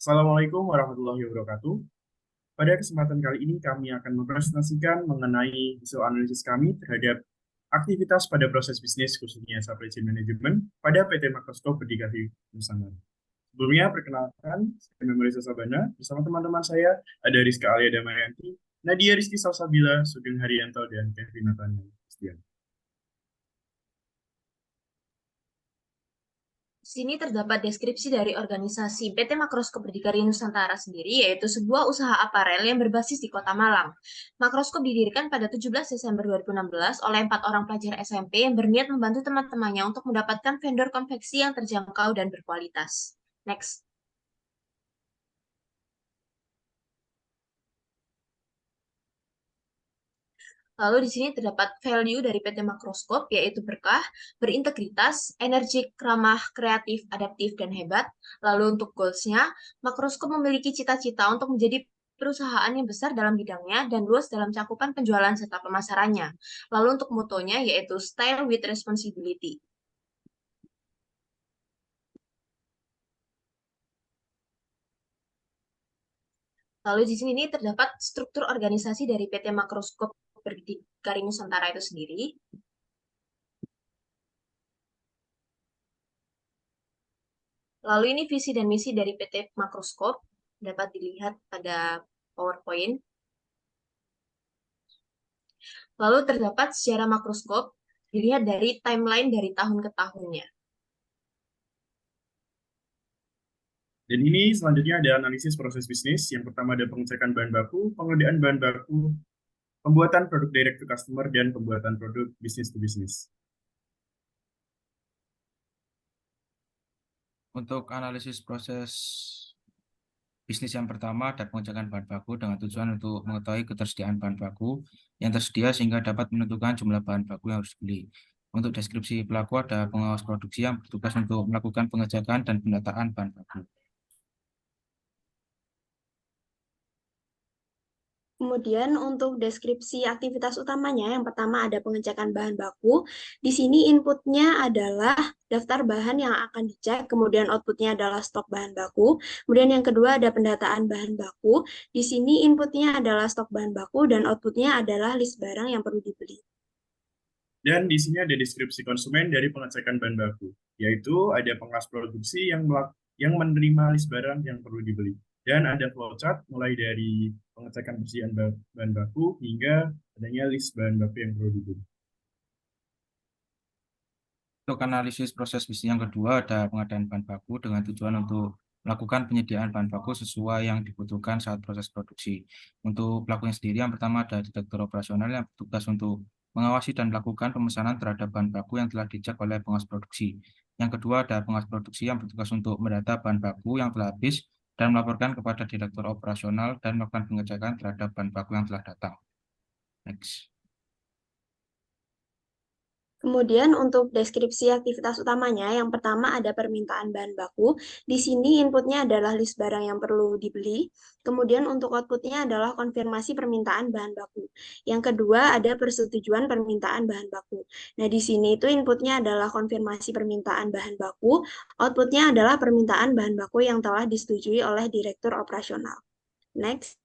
Assalamualaikum warahmatullahi wabarakatuh. Pada kesempatan kali ini kami akan mempresentasikan mengenai hasil analisis kami terhadap aktivitas pada proses bisnis khususnya supply chain management pada PT Makroskop Berdikari Nusantara. Sebelumnya perkenalkan, saya Memori Sabana bersama teman-teman saya ada Rizka Alia Damayanti, Nadia Rizky Salsabila, Sugeng Haryanto, dan Kevin Nathaniel Christian. Di sini terdapat deskripsi dari organisasi PT Makroskop Berdikari Nusantara sendiri, yaitu sebuah usaha aparel yang berbasis di Kota Malang. Makroskop didirikan pada 17 Desember 2016 oleh 4 orang pelajar SMP yang berniat membantu teman-temannya untuk mendapatkan vendor konveksi yang terjangkau dan berkualitas. Next. Lalu di sini terdapat value dari PT Makroskop, yaitu berkah, berintegritas, energik, ramah, kreatif, adaptif, dan hebat. Lalu untuk goals-nya, Makroskop memiliki cita-cita untuk menjadi perusahaan yang besar dalam bidangnya dan luas dalam cakupan penjualan serta pemasarannya. Lalu untuk motonya yaitu Style with Responsibility. Lalu di sini terdapat struktur organisasi dari PT Makroskop Berdikari Nusantara itu sendiri. Lalu ini visi dan misi dari PT Makroskop dapat dilihat pada PowerPoint. Lalu terdapat sejarah makroskop dilihat dari timeline dari tahun ke tahunnya. Dan ini selanjutnya ada analisis proses bisnis. Yang pertama ada pengecekan bahan baku, pengadaan bahan baku, pembuatan produk direct to customer, dan pembuatan produk business to business. Untuk analisis proses bisnis yang pertama ada pengecekan bahan baku dengan tujuan untuk mengetahui ketersediaan bahan baku yang tersedia sehingga dapat menentukan jumlah bahan baku yang harus dibeli. Untuk deskripsi pelaku ada pengawas produksi yang bertugas untuk melakukan pengecekan dan pendataan bahan baku. Kemudian untuk deskripsi aktivitas utamanya, yang pertama ada pengecekan bahan baku. Di sini inputnya adalah daftar bahan yang akan dicek, kemudian outputnya adalah stok bahan baku. Kemudian yang kedua ada pendataan bahan baku. Di sini inputnya adalah stok bahan baku dan outputnya adalah list barang yang perlu dibeli. Dan di sini ada deskripsi konsumen dari pengecekan bahan baku, yaitu ada pengawas produksi yang menerima list barang yang perlu dibeli. Dan ada flowchart mulai dari pengecekan bersihan bahan baku hingga adanya list bahan baku yang perlu dibeli. Untuk analisis proses bisnis yang kedua ada pengadaan bahan baku dengan tujuan untuk melakukan penyediaan bahan baku sesuai yang dibutuhkan saat proses produksi. Untuk pelakunya sendiri yang pertama ada direktur operasional yang bertugas untuk mengawasi dan melakukan pemesanan terhadap bahan baku yang telah dicek oleh pengawas produksi. Yang kedua ada pengawas produksi yang bertugas untuk mendata bahan baku yang telah habis dan melaporkan kepada direktur operasional dan melakukan pengecekan terhadap bahan baku yang telah datang. Next. Kemudian untuk deskripsi aktivitas utamanya, yang pertama ada permintaan bahan baku. Di sini inputnya adalah list barang yang perlu dibeli. Kemudian untuk outputnya adalah konfirmasi permintaan bahan baku. Yang kedua ada persetujuan permintaan bahan baku. Nah di sini itu inputnya adalah konfirmasi permintaan bahan baku. Outputnya adalah permintaan bahan baku yang telah disetujui oleh direktur operasional. Next.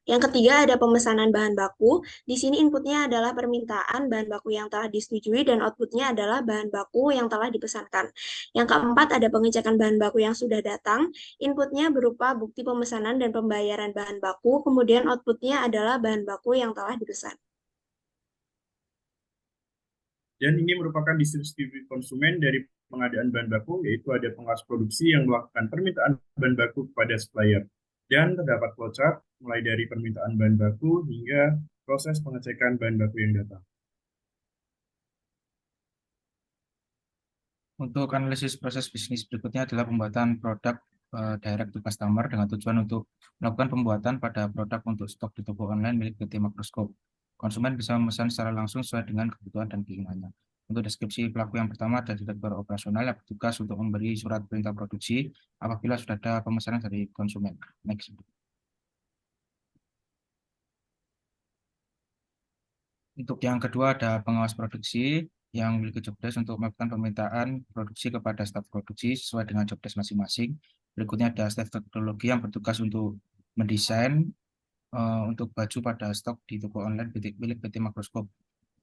Yang ketiga ada pemesanan bahan baku. Di sini inputnya adalah permintaan bahan baku yang telah disetujui dan outputnya adalah bahan baku yang telah dipesankan. Yang keempat ada pengecekan bahan baku yang sudah datang. Inputnya berupa bukti pemesanan dan pembayaran bahan baku, kemudian outputnya adalah bahan baku yang telah dipesan. Dan ini merupakan distribusi konsumen dari pengadaan bahan baku, yaitu ada pengawas produksi yang melakukan permintaan bahan baku kepada supplier. Dan terdapat flowchart mulai dari permintaan bahan baku hingga proses pengecekan bahan baku yang datang. Untuk analisis proses bisnis berikutnya adalah pembuatan produk direct to customer dengan tujuan untuk melakukan pembuatan pada produk untuk stok di toko online milik PT Makroskop. Konsumen bisa memesan secara langsung sesuai dengan kebutuhan dan keinginannya. Untuk deskripsi pelaku yang pertama ada direktur operasional yang bertugas untuk memberi surat perintah produksi apabila sudah ada pemesanan dari konsumen. Next. Untuk yang kedua ada pengawas produksi. yang memiliki job desk untuk melakukan permintaan produksi kepada staf produksi sesuai dengan job desk masing-masing. Berikutnya ada staf teknologi yang bertugas untuk mendesain untuk baju pada stok di toko online milik PT Makroskop.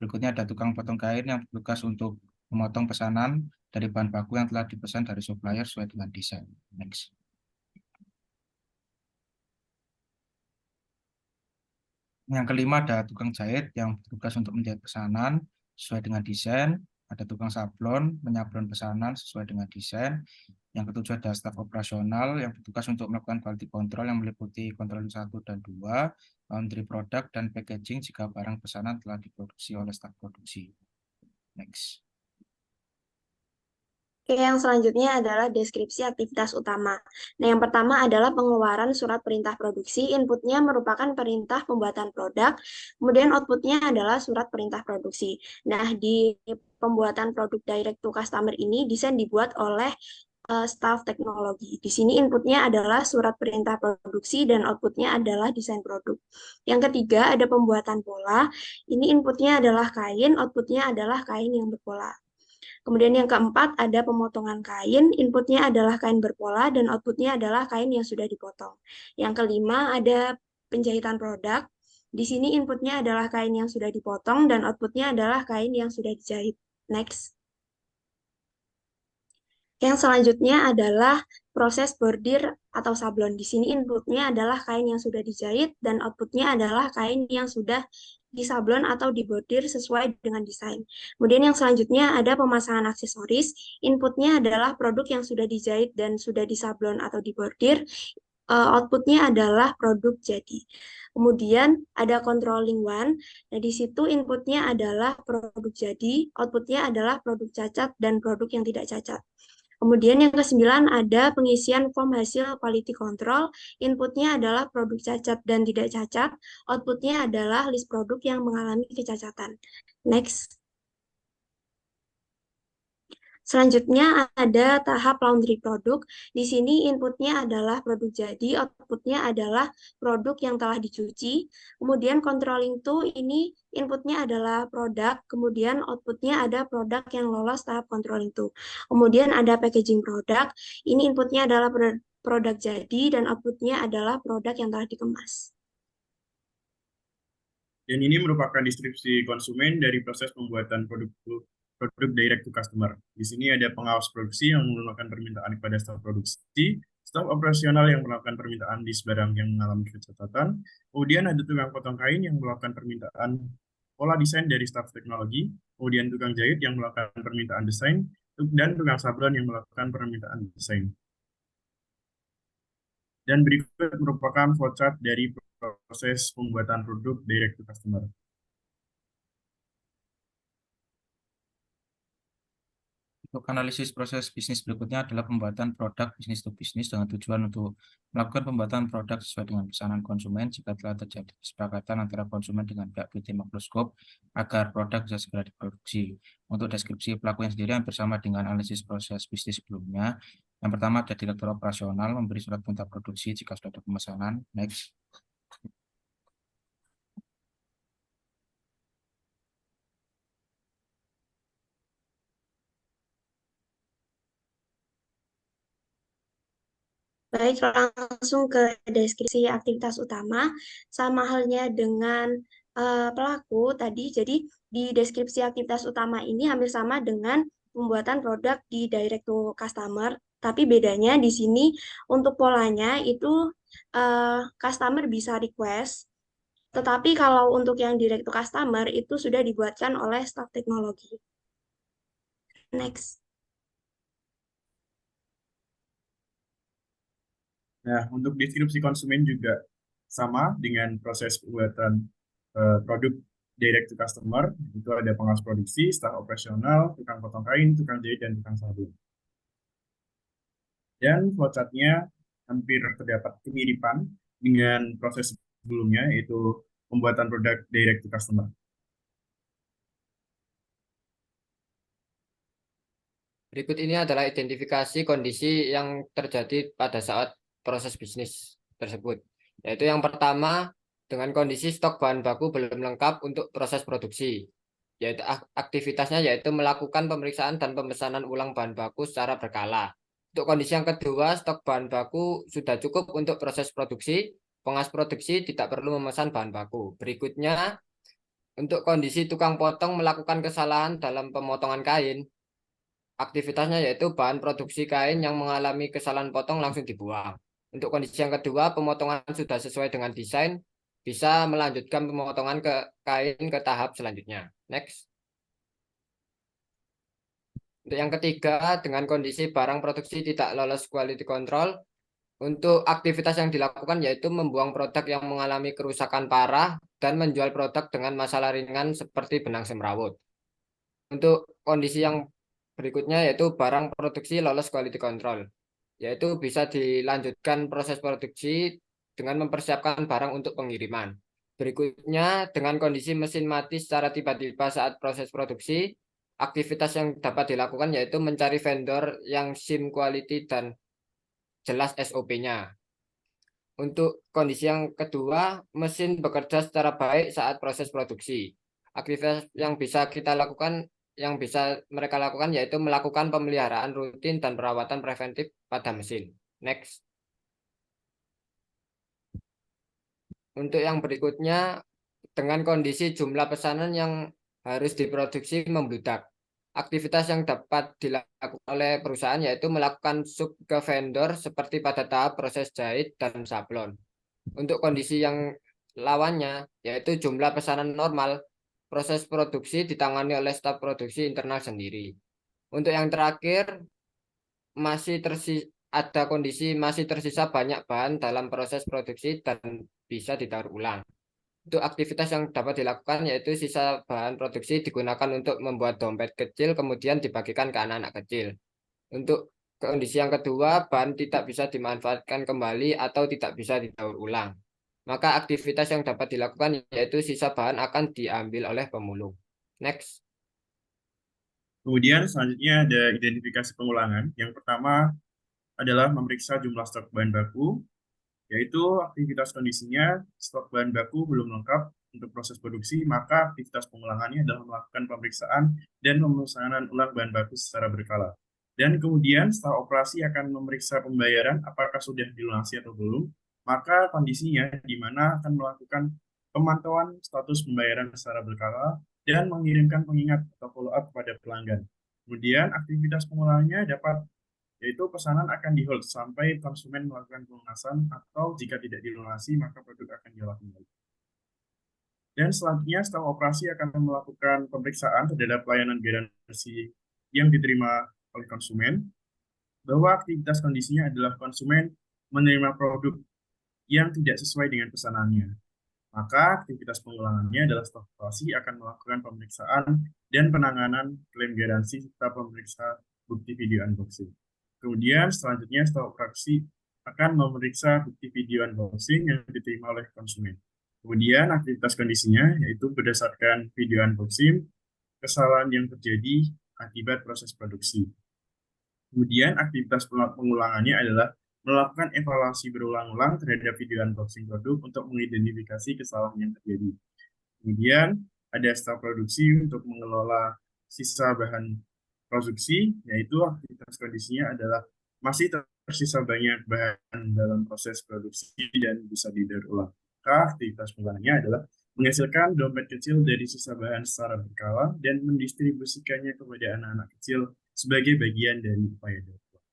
Berikutnya ada tukang potong kain yang bertugas untuk memotong pesanan dari bahan baku yang telah dipesan dari supplier sesuai dengan desain. Next. Yang kelima ada tukang jahit yang bertugas untuk menjahit pesanan sesuai dengan desain. Ada tukang sablon, menyablon pesanan sesuai dengan desain. Yang ketujuh ada staf operasional yang bertugas untuk melakukan quality control yang meliputi kontrol 1 dan 2, laundry produk dan packaging jika barang pesanan telah diproduksi oleh staf produksi. Next. Oke, yang selanjutnya adalah deskripsi aktivitas utama. Nah, yang pertama adalah pengeluaran surat perintah produksi. Inputnya merupakan perintah pembuatan produk, kemudian outputnya adalah surat perintah produksi. Nah, di pembuatan produk direct to customer ini, desain dibuat oleh staf teknologi. Di sini inputnya adalah surat perintah produksi dan outputnya adalah desain produk. Yang ketiga ada pembuatan pola. Ini inputnya adalah kain, outputnya adalah kain yang berpola. Kemudian yang keempat ada pemotongan kain, inputnya adalah kain berpola dan outputnya adalah kain yang sudah dipotong. Yang kelima ada penjahitan produk. Di sini inputnya adalah kain yang sudah dipotong dan outputnya adalah kain yang sudah dijahit. Next. Yang selanjutnya adalah proses bordir atau sablon. Di sini inputnya adalah kain yang sudah dijahit dan outputnya adalah kain yang sudah disablon atau dibordir sesuai dengan desain. Kemudian yang selanjutnya ada pemasangan aksesoris. Inputnya adalah produk yang sudah dijahit dan sudah disablon atau dibordir. Outputnya adalah produk jadi. Kemudian ada controlling one. Nah, di situ inputnya adalah produk jadi, outputnya adalah produk cacat dan produk yang tidak cacat. Kemudian yang kesembilan ada pengisian form hasil quality control. Inputnya adalah produk cacat dan tidak cacat. Outputnya adalah list produk yang mengalami kecacatan. Next. Selanjutnya ada tahap laundry produk. Di sini inputnya adalah produk jadi, outputnya adalah produk yang telah dicuci. Kemudian controlling to ini inputnya adalah produk, kemudian outputnya ada produk yang lolos tahap controlling to. Kemudian ada packaging produk, ini inputnya adalah produk jadi dan outputnya adalah produk yang telah dikemas. Dan ini merupakan deskripsi konsumen dari proses pembuatan produk direct to customer. Di sini ada pengawas produksi yang melakukan permintaan kepada staf produksi, staf operasional yang melakukan permintaan di barang yang mengalami kecacatan, kemudian ada tukang potong kain yang melakukan permintaan pola desain dari staf teknologi, kemudian tukang jahit yang melakukan permintaan desain, dan tukang sablon yang melakukan permintaan desain. Dan berikut merupakan flowchart dari proses pembuatan produk direct to customer. Untuk analisis proses bisnis berikutnya adalah pembuatan produk bisnis to bisnis dengan tujuan untuk melakukan pembuatan produk sesuai dengan pesanan konsumen jika telah terjadi kesepakatan antara konsumen dengan pihak PT Makroskop agar produk bisa segera diproduksi. Untuk deskripsi pelaku yang sendiri yang bersama dengan analisis proses bisnis sebelumnya. Yang pertama ada direktur operasional memberi surat perintah produksi jika sudah ada pemesanan. Next. Baik, langsung ke deskripsi aktivitas utama. Sama halnya dengan pelaku tadi, jadi di deskripsi aktivitas utama ini hampir sama dengan pembuatan produk di direct to customer, tapi bedanya di sini untuk polanya itu customer bisa request, tetapi kalau untuk yang direct to customer itu sudah dibuatkan oleh staf teknologi. Next. Nah, untuk deskripsi konsumen juga sama dengan proses pembuatan produk direct to customer. Itu ada pengawas produksi, staf operasional, tukang potong kain, tukang jahit, dan tukang sabun. Dan flowchartnya hampir terdapat kemiripan dengan proses sebelumnya, yaitu pembuatan produk direct to customer. Berikut ini adalah identifikasi kondisi yang terjadi pada saat proses bisnis tersebut. Yaitu yang pertama, dengan kondisi stok bahan baku belum lengkap untuk proses produksi. yaitu aktivitasnya yaitu melakukan pemeriksaan dan pemesanan ulang bahan baku secara berkala. Untuk kondisi yang kedua, stok bahan baku sudah cukup untuk proses produksi. Pengas produksi tidak perlu memesan bahan baku. Berikutnya, untuk kondisi tukang potong melakukan kesalahan dalam pemotongan kain, aktivitasnya yaitu bahan produksi kain yang mengalami kesalahan potong langsung dibuang. Untuk kondisi yang kedua, pemotongan sudah sesuai dengan desain, bisa melanjutkan pemotongan ke kain ke tahap selanjutnya. Next. Untuk yang ketiga, dengan kondisi barang produksi tidak lolos quality control, untuk aktivitas yang dilakukan yaitu membuang produk yang mengalami kerusakan parah dan menjual produk dengan masalah ringan seperti benang semrawut. Untuk kondisi yang berikutnya yaitu barang produksi lolos quality control, yaitu bisa dilanjutkan proses produksi dengan mempersiapkan barang untuk pengiriman. Berikutnya, dengan kondisi mesin mati secara tiba-tiba saat proses produksi, aktivitas yang dapat dilakukan yaitu mencari vendor yang SIM quality dan jelas SOP-nya. Untuk kondisi yang kedua, mesin bekerja secara baik saat proses produksi. Aktivitas yang bisa mereka lakukan yaitu melakukan pemeliharaan rutin dan perawatan preventif pada mesin. Next. Untuk yang berikutnya, dengan kondisi jumlah pesanan yang harus diproduksi membludak. Aktivitas yang dapat dilakukan oleh perusahaan yaitu melakukan sub ke vendor seperti pada tahap proses jahit dan sablon. Untuk kondisi yang lawannya, yaitu jumlah pesanan normal, proses produksi ditangani oleh staf produksi internal sendiri. Untuk yang terakhir, ada kondisi masih tersisa banyak bahan dalam proses produksi dan bisa didaur ulang. Untuk aktivitas yang dapat dilakukan yaitu sisa bahan produksi digunakan untuk membuat dompet kecil kemudian dibagikan ke anak-anak kecil. Untuk kondisi yang kedua, bahan tidak bisa dimanfaatkan kembali atau tidak bisa didaur ulang. Maka aktivitas yang dapat dilakukan yaitu sisa bahan akan diambil oleh pemulung. Next. Kemudian selanjutnya ada identifikasi pengulangan. Yang pertama adalah memeriksa jumlah stok bahan baku, yaitu aktivitas kondisinya stok bahan baku belum lengkap untuk proses produksi, maka aktivitas pengulangannya adalah melakukan pemeriksaan dan pemesanan ulang bahan baku secara berkala. Dan kemudian setelah operasi akan memeriksa pembayaran apakah sudah dilunasi atau belum, maka kondisinya di mana akan melakukan pemantauan status pembayaran secara berkala dan mengirimkan pengingat atau follow up kepada pelanggan. Kemudian aktivitas pengulangannya dapat yaitu pesanan akan di-hold sampai konsumen melakukan pelunasan atau jika tidak dilunasi maka produk akan diolah kembali. Dan selanjutnya setelah operasi akan melakukan pemeriksaan terhadap layanan garansi yang diterima oleh konsumen, bahwa aktivitas kondisinya adalah konsumen menerima produk yang tidak sesuai dengan pesanannya. Maka aktivitas pengulangannya adalah setelah operasi akan melakukan pemeriksaan dan penanganan klaim garansi serta pemeriksa bukti video unboxing. Kemudian selanjutnya setelah operasi akan memeriksa bukti video unboxing yang diterima oleh konsumen. Kemudian aktivitas kondisinya yaitu berdasarkan video unboxing, kesalahan yang terjadi akibat proses produksi. Kemudian aktivitas pengulangannya adalah melakukan evaluasi berulang-ulang terhadap video unboxing produk untuk mengidentifikasi kesalahan yang terjadi. Kemudian ada staf produksi untuk mengelola sisa bahan produksi, yaitu aktivitas kondisinya adalah masih tersisa banyak bahan dalam proses produksi dan bisa didaur ulang. Maka aktivitas pengulangannya adalah menghasilkan dompet kecil dari sisa bahan secara berkala dan mendistribusikannya kepada anak-anak kecil sebagai bagian dari upaya daur ulang.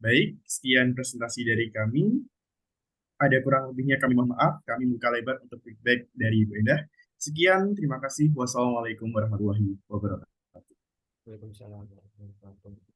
Baik, sekian presentasi dari kami. Ada kurang lebihnya kami mohon maaf, kami buka lebar untuk feedback dari Ibu Endah. Sekian, terima kasih. Wassalamualaikum warahmatullahi wabarakatuh. Waalaikumsalam warahmatullahi wabarakatuh.